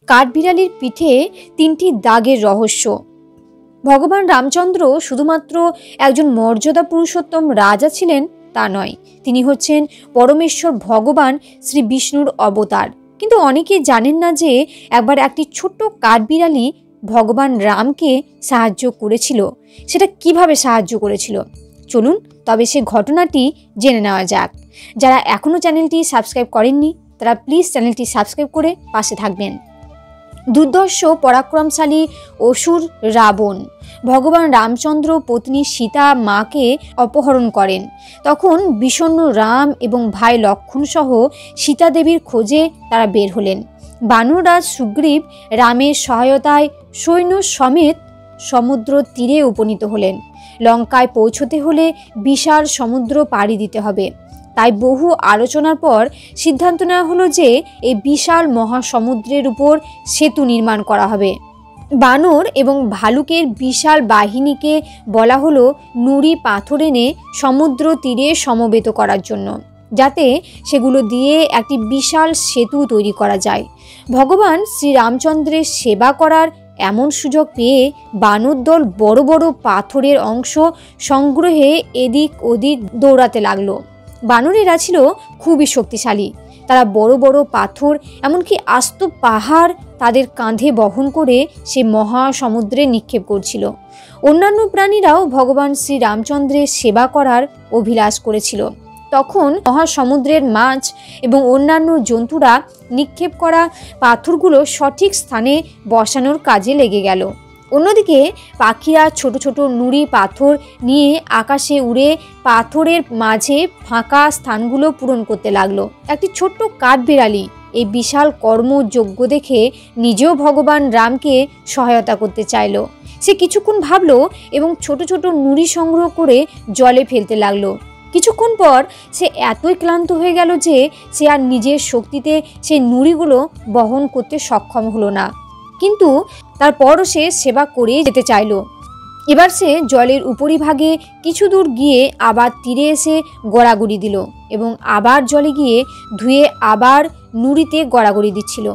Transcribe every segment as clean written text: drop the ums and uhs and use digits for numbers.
কাঠবিড়ালির পিঠে 3টি দাগের রহস্য। ভগবান রামচন্দ্র শুধুমাত্র একজন মর্যাদা পুরুষোত্তম রাজা ছিলেন তা নয়, তিনি হচ্ছেন পরমেশ্বর ভগবান শ্রী বিষ্ণুর অবতার। কিন্তু অনেকে জানেন না যে একবার একটি ছোট্ট কাঠবিড়ালি ভগবান রামকে সাহায্য করেছিল। সেটা কিভাবে সাহায্য করেছিল, চলুন তবে সে ঘটনাটি জেনে নেওয়া যাক। যারা এখনও চ্যানেলটি সাবস্ক্রাইব করেননি তারা প্লিজ চ্যানেলটি সাবস্ক্রাইব করে পাশে থাকবেন। দুর্ধর্ষ পরাক্রমশালী অসুর রাবণ ভগবান রামচন্দ্র পত্নী সীতা মাকে অপহরণ করেন। তখন বিষণ্ণ রাম এবং ভাই লক্ষ্মণ সহ সীতা দেবীর খোঁজে তারা বের হলেন। বানররাজ সুগ্রীব রামের সহায়তায় সৈন্য সমেত সমুদ্র তীরে উপনীত হলেন। লঙ্কায় পৌঁছতে হলে বিশাল সমুদ্র পাড়ি দিতে হবে। তাই বহু আলোচনার পর সিদ্ধান্ত নেওয়া হলো যে এই বিশাল মহাসমুদ্রের উপর সেতু নির্মাণ করা হবে। বানর এবং ভালুকের বিশাল বাহিনীকে বলা হলো নুড়ি পাথর এনে সমুদ্র তীরে সমবেত করার জন্য, যাতে সেগুলো দিয়ে একটি বিশাল সেতু তৈরি করা যায়। ভগবান শ্রীরামচন্দ্রের সেবা করার এমন সুযোগ পেয়ে বানর দল বড় বড় পাথরের অংশ সংগ্রহে এদিক ওদিক দৌড়াতে লাগলো। বানরেরা ছিল খুবই শক্তিশালী। তারা বড় বড় পাথর, এমনকি আস্ত পাহাড় তাদের কাঁধে বহন করে সে মহাসমুদ্রে নিক্ষেপ করছিল। অন্যান্য প্রাণীরাও ভগবান শ্রী রামচন্দ্রের সেবা করার অভিলাষ করেছিল। তখন মহাসমুদ্রের মাছ এবং অন্যান্য জন্তুরা নিক্ষেপ করা পাথরগুলো সঠিক স্থানে বসানোর কাজে লেগে গেল। অন্যদিকে পাখিরা ছোট ছোট নুড়ি পাথর নিয়ে আকাশে উড়ে পাথরের মাঝে ফাঁকা স্থানগুলো পূরণ করতে লাগলো। একটি ছোট্ট কাঠবিড়ালি এই বিশাল কর্মযজ্ঞ দেখে নিজেও ভগবান রামকে সহায়তা করতে চাইল। সে কিছুক্ষণ ভাবলো এবং ছোট ছোট নুড়ি সংগ্রহ করে জলে ফেলতে লাগলো। কিছুক্ষণ পর সে এতই ক্লান্ত হয়ে গেল যে সে আর নিজের শক্তিতে সেই নুড়িগুলো বহন করতে সক্ষম হলো না। কিন্তু তারপরও সে সেবা করে যেতে চাইল। এবার সে জলের উপরিভাগে কিছু দূর গিয়ে আবার তীরে এসে গড়াগড়ি দিল এবং আবার জলে গিয়ে ধুয়ে আবার নুড়িতে গড়াগড়ি দিচ্ছিল।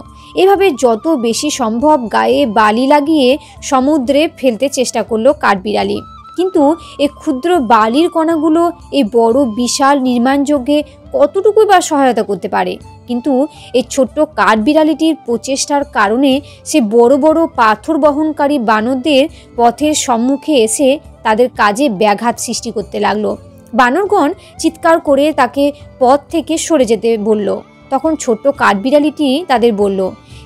এভাবে যত বেশি সম্ভব গায়ে বালি লাগিয়ে সমুদ্রে ফেলতে চেষ্টা করলো কাঠবিড়ালি। কিন্তু এই ক্ষুদ্র বালির কণাগুলো এই বড় বিশাল নির্মাণযজ্ঞে কতটুকুই বা সহায়তা করতে পারে। কিন্তু এই ছোট্ট কাঠবিড়ালিটির প্রচেষ্টার কারণে সে বড় বড় পাথর বহনকারী বানরদের পথের সম্মুখে এসে তাদের কাজে ব্যাঘাত সৃষ্টি করতে লাগলো। বানরগণ চিৎকার করে তাকে পথ থেকে সরে যেতে বলল। তখন ছোট্ট কাঠবিড়ালিটি তাদের বলল,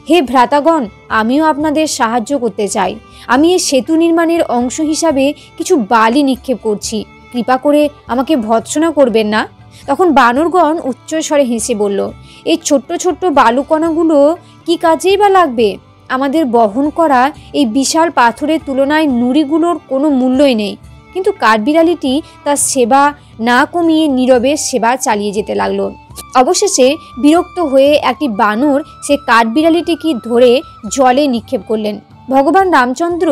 হে ভ্রাতাগণ, আমিও আপনাদের সাহায্য করতে চাই। আমি এই সেতু নির্মাণের অংশ হিসাবে কিছু বালি নিক্ষেপ করছি, কৃপা করে আমাকে ভৎসনা করবেন না। তখন বানরগণ উচ্চস্বরে হেসে বলল, এই ছোট্ট ছোট্ট বালুকণাগুলো কি কাজেই বা লাগবে? আমাদের বহন করা এই বিশাল পাথরের তুলনায় নুড়িগুলোর কোনো মূল্যই নেই। কিন্তু কাঠবিড়ালিটি তার সেবা না কমিয়ে নীরবে সেবা চালিয়ে যেতে লাগলো। অবশেষে বিরক্ত হয়ে একটি বানর সে কাঠবিড়ালিটিকে ধরে জলে নিক্ষেপ করলেন। ভগবান রামচন্দ্র,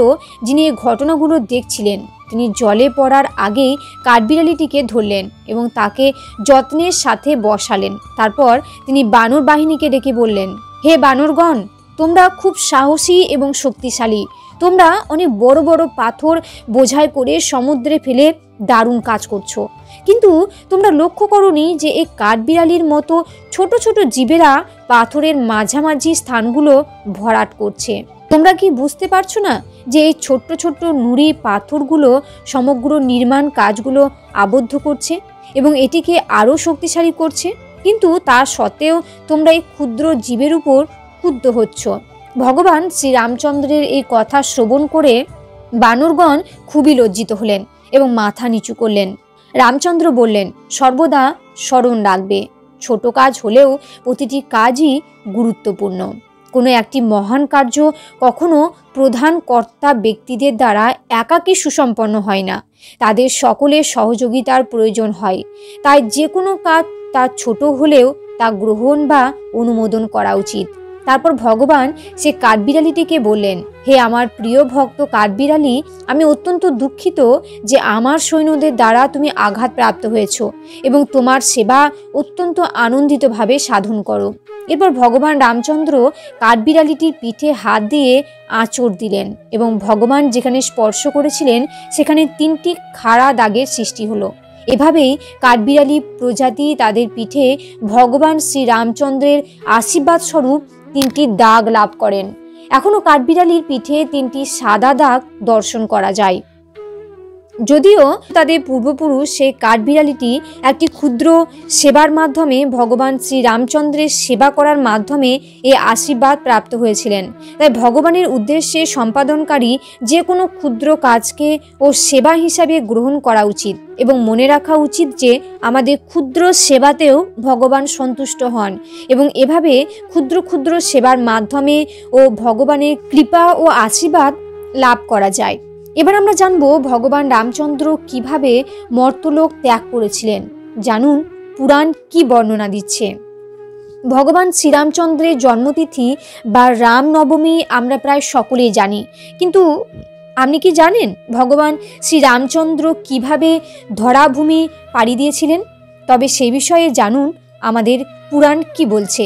যিনি এই ঘটনাগুলো দেখছিলেন, তিনি জলে পড়ার আগেই কাঠবিড়ালিটিকে ধরলেন এবং তাকে যত্নের সাথে বসালেন। তারপর তিনি বানর বাহিনীকে ডেকে বললেন, হে বানরগণ, তোমরা খুব সাহসী এবং শক্তিশালী। তোমরা অনেক বড় বড় পাথর বোঝাই করে সমুদ্রে ফেলে দারুণ কাজ করছো। কিন্তু তোমরা লক্ষ্য করোনি যে এই কাঠবিড়ালির মতো ছোট ছোট জীবেরা পাথরের মাঝামাঝি স্থানগুলো ভরাট করছে। তোমরা কি বুঝতে পারছো না যে এই ছোট্ট ছোট্ট নুড়ি পাথরগুলো সমগ্র নির্মাণ কাজগুলো আবদ্ধ করছে এবং এটিকে আরও শক্তিশালী করছে? কিন্তু তা সত্ত্বেও তোমরা এই ক্ষুদ্র জীবের উপর ক্ষুব্ধ হচ্ছ। ভগবান শ্রীরামচন্দ্রের এই কথা শ্রবণ করে বানরগণ খুবই লজ্জিত হলেন এবং মাথা নিচু করলেন। রামচন্দ্র বললেন, সর্বদা স্মরণ রাখবে, ছোট কাজ হলেও প্রতিটি কাজই গুরুত্বপূর্ণ। কোনো একটি মহান কার্য কখনো প্রধান কর্তা ব্যক্তিদের দ্বারা একাকী সুসম্পন্ন হয় না, তাদের সকলের সহযোগিতার প্রয়োজন হয়। তাই যে কোনো কাজ তা ছোট হলেও তা গ্রহণ বা অনুমোদন করা উচিত। তারপর ভগবান সে কাঠবিড়ালিটিকে বললেন, হে আমার প্রিয় ভক্ত কাঠবিড়ালি, আমি অত্যন্ত দুঃখিত যে আমার সৈন্যদের দ্বারা তুমি আঘাতপ্রাপ্ত হয়েছ এবং তোমার সেবা অত্যন্ত আনন্দিতভাবে সাধন করো। এরপর ভগবান রামচন্দ্র কাঠবিড়ালিটির পিঠে হাত দিয়ে আঁচড় দিলেন এবং ভগবান যেখানে স্পর্শ করেছিলেন সেখানে 3টি খাড়া দাগের সৃষ্টি হলো। এভাবেই কাঠবিড়ালি প্রজাতি তাদের পিঠে ভগবান শ্রী রামচন্দ্রের আশীর্বাদ স্বরূপ 3টি দাগ লাভ করেন। এখনো কাঠবিড়ালির পিঠে 3টি সাদা দাগ দর্শন করা যায়। যদিও তাদের পূর্বপুরুষ সেই কাঠবিড়ালিটি একটি ক্ষুদ্র সেবার মাধ্যমে ভগবান শ্রী রামচন্দ্রের সেবা করার মাধ্যমে এই আশীর্বাদ প্রাপ্ত হয়েছিলেন, তাই ভগবানের উদ্দেশ্যে সম্পাদনকারী যে কোনো ক্ষুদ্র কাজকে ও সেবা হিসাবে গ্রহণ করা উচিত এবং মনে রাখা উচিত যে আমাদের ক্ষুদ্র সেবাতেও ভগবান সন্তুষ্ট হন এবং এভাবে ক্ষুদ্র ক্ষুদ্র সেবার মাধ্যমে ও ভগবানের কৃপা ও আশীর্বাদ লাভ করা যায়। এবার আমরা জানবো ভগবান রামচন্দ্র কিভাবে মর্তলোক ত্যাগ করেছিলেন। জানুন পুরাণ কি বর্ণনা দিচ্ছে। ভগবান শ্রীরামচন্দ্রের জন্মতিথি বা রামনবমী আমরা প্রায় সকলেই জানি, কিন্তু আপনি কি জানেন ভগবান শ্রীরামচন্দ্র কিভাবে ধরাভূমি পাড়ি দিয়েছিলেন? তবে সেই বিষয়ে জানুন আমাদের পুরাণ কি বলছে।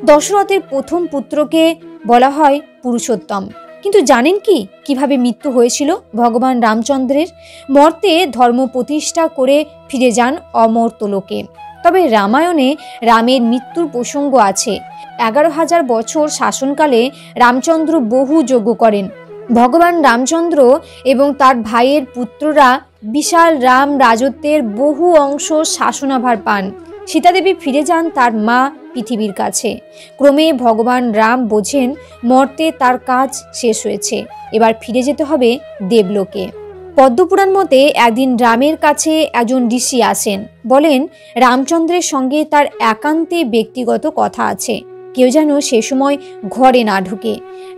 দশরথের প্রথম পুত্রকে বলা হয় পুরুষোত্তম, কিন্তু জানেন কি কিভাবে মৃত্যু হয়েছিল ভগবান রামচন্দ্রের? মর্তে ধর্ম প্রতিষ্ঠা করে ফিরে যান অমর্তলোকে। তবে রামায়ণে রামের মৃত্যুর প্রসঙ্গ আছে। 11,000 বছর শাসনকালে রামচন্দ্র বহু যজ্ঞ করেন। ভগবান রামচন্দ্র এবং তার ভাইয়ের পুত্ররা বিশাল রাম রাজত্বের বহু অংশ শাসনাভার পান। সীতাদেবী ফিরে যান তার মা পৃথিবীর কাছে। ক্রমে ভগবান রাম বোঝেন মর্তে তার কাজ শেষ হয়েছে, এবার ফিরে যেতে হবে দেবলোকে। পদ্মপুরাণ মতে একদিন রামের কাছে একজন ঋষি আসেন, বলেন রামচন্দ্রের সঙ্গে তার একান্তে ব্যক্তিগত কথা আছে, কেউ যেন সে সময় ঘরে না ঢুকে।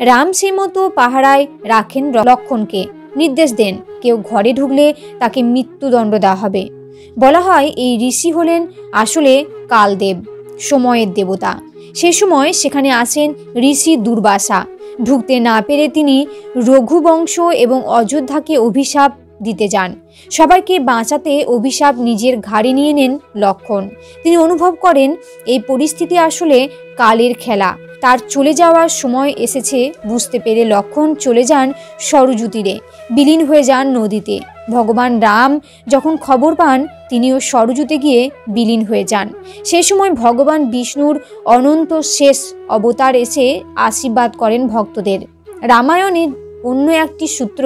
রাম সে মতো পাহারায় রাখেন লক্ষণকে, নির্দেশ দেন কেউ ঘরে ঢুকলে তাকে মৃত্যুদণ্ড দেওয়া হবে। বলা হয় এই ঋষি হলেন আসলে কালদেব, সময়ের দেবতা। সে সময় সেখানে আসেন ঋষি দুর্বাসা। ঢুকতে না পেরে তিনি রঘুবংশ এবং অযোধ্যাকে অভিশাপ দিতে যান। সবাইকে বাঁচাতে অভিশাপ নিজের ঘাড়ে নিয়ে নেন লক্ষণ। তিনি অনুভব করেন এই পরিস্থিতি আসলে কালের খেলা, তার চলে যাওয়ার সময় এসেছে। বুঝতে পেরে লক্ষণ চলে যান সরযূ তীরে, বিলীন হয়ে যান নদীতে। ভগবান রাম যখন খবর পান তিনিও সরযূতে গিয়ে বিলীন হয়ে যান। সেই সময় ভগবান বিষ্ণুর অনন্ত শেষ অবতার এসে আশীর্বাদ করেন ভক্তদের। রামায়ণের অন্য একটি সূত্র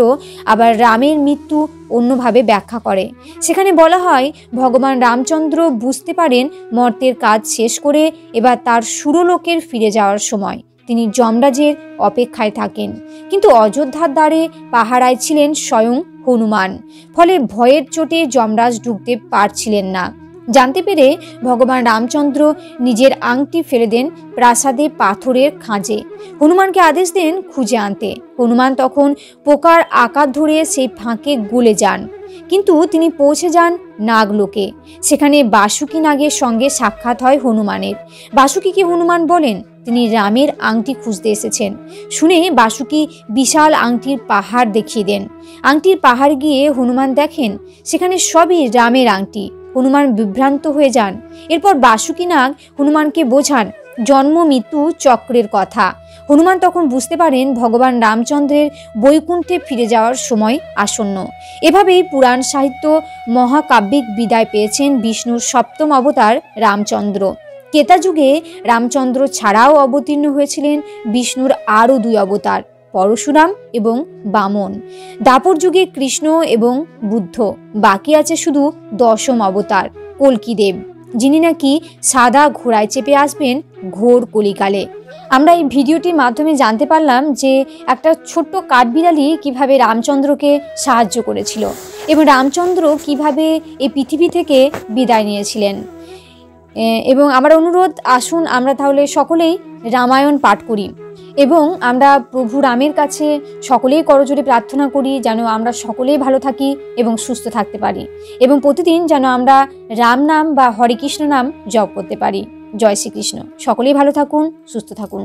আবার রামের মৃত্যু অন্যভাবে ব্যাখ্যা করে। সেখানে বলা হয় ভগবান রামচন্দ্র বুঝতে পারেন মর্তের কাজ শেষ করে এবার তার সুরলোকের ফিরে যাওয়ার সময়। তিনি যমরাজের অপেক্ষায় থাকেন, কিন্তু অযোধ্যার দ্বারে পাহারায় ছিলেন স্বয়ং হনুমান। ফলে ভয়ের চোটে যমরাজ ঢুকতে পারছিলেন না। জানতে পেরে ভগবান রামচন্দ্র নিজের আংটি ফেলে দেন প্রাসাদে পাথরের খাঁজে। হনুমানকে আদেশ দেন খুঁজে আনতে। হনুমান তখন পোকার আকার ধরে সেই ফাঁকে গলে যান, কিন্তু তিনি পৌঁছে যান নাগলোকে। সেখানে বাসুকী নাগের সঙ্গে সাক্ষাৎ হয় হনুমানের। বাসুকীকে হনুমান বলেন তিনি রামের আংটি খুঁজতে এসেছেন। শুনে বাসুকী বিশাল আংটির পাহাড় দেখিয়ে দেন। আংটির পাহাড় গিয়ে হনুমান দেখেন সেখানে সবই রামের আংটি। হনুমান বিভ্রান্ত হয়ে যান। এরপর বাসুকী নাগ হনুমানকে বোঝান জন্ম মৃত্যু চক্রের কথা। হনুমান তখন বুঝতে পারেন ভগবান রামচন্দ্রের বৈকুণ্ঠে ফিরে যাওয়ার সময় আসন্ন। এভাবেই পুরাণ সাহিত্য মহাকাব্যিক বিদায় পেয়েছেন বিষ্ণুর 7ম অবতার রামচন্দ্র। ত্রেতা যুগে রামচন্দ্র ছাড়াও অবতীর্ণ হয়েছিলেন বিষ্ণুর আরও 2 অবতার, পরশুরাম এবং বামন। দাপর যুগে কৃষ্ণ এবং বুদ্ধ। বাকি আছে শুধু 10ম অবতার কল্কিদেব, যিনি নাকি সাদা ঘোড়ায় চেপে আসবেন ঘোর কলিকালে। আমরা এই ভিডিওটির মাধ্যমে জানতে পারলাম যে একটা ছোট্ট কাঠবিড়ালি কিভাবে রামচন্দ্রকে সাহায্য করেছিল এবং রামচন্দ্র কিভাবে এই পৃথিবী থেকে বিদায় নিয়েছিলেন। এবং আমার অনুরোধ, আসুন আমরা তাহলে সকলেই রামায়ণ পাঠ করি এবং আমরা প্রভু রামের কাছে সকলেই করজোড়ে প্রার্থনা করি যেন আমরা সকলেই ভালো থাকি এবং সুস্থ থাকতে পারি এবং প্রতিদিন যেন আমরা রাম নাম বা হরে কৃষ্ণ নাম জপ করতে পারি। জয় শ্রীকৃষ্ণ। সকলেই ভালো থাকুন, সুস্থ থাকুন।